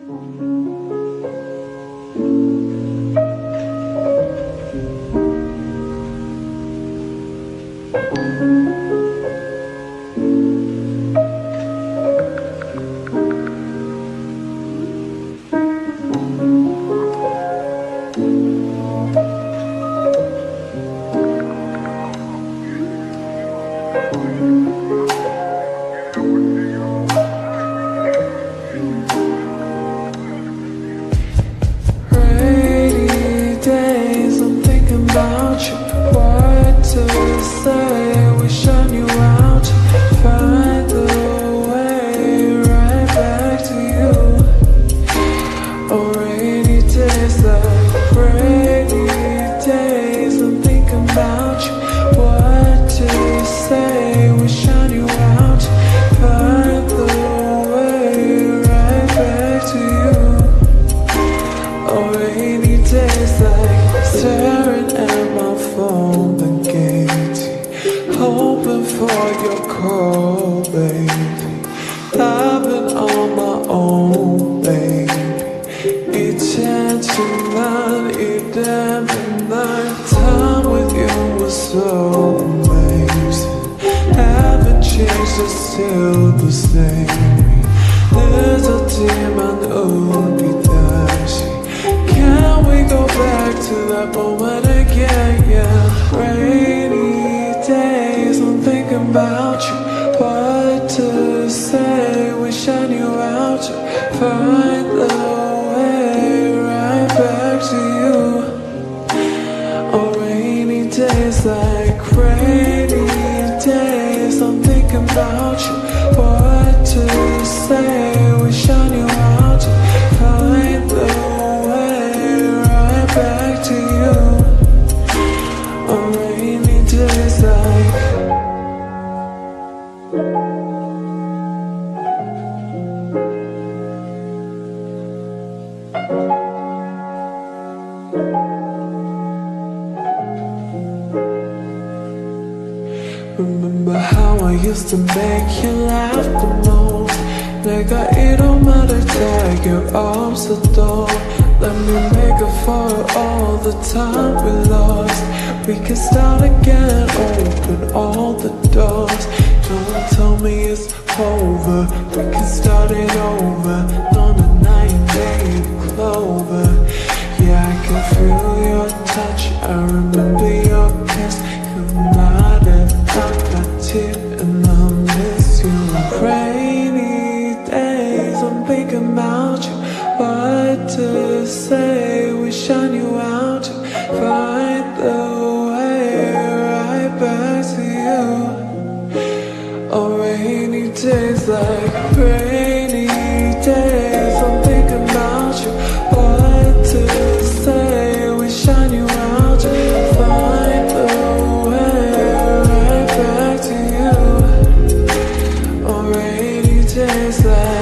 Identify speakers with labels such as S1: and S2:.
S1: Rainy days, I'm thinking about you. What to say? Wish I knew how to find the way right back to you. Oh, rainy days, like rainy days, I'm thinking about you. What to say? Wish I knew how to find the way right back to you. Oh, rainy days, like staring at my phone, thinking, hoping for your call, baby. I've been on my own, baby. Each and tonight, each damn night, time with you was so amazing. Haven't changed, it's still the same. There's a demon who'll be thirsty. Can we go back to that moment again? Yeah, rainy days, I'm thinking about you. What to say? Wish I knew how to find the way right back to you. Oh, rainy days, like rainy days, I'm thinking about you. What to say? Wish I knew how to find the way right back to you. Oh, rainy days, like remember how I used to make you laugh the most? Like it don't matter, take your arms the door. Let me make up for all the time we lost. We can start again, open all the doors. Don't tell me it's over, we can start it over. On a 9-day clover. Yeah, I can feel your touch, I remember your kiss. You might have got my tear and I miss you. Rainy days, I'm thinking about you. What to say? Wish I knew how to find the way right back to you. Oh, rainy days, like rainy days, I'm thinking about you. What to say? Wish I knew how to find the way right back to you. Oh, rainy days, like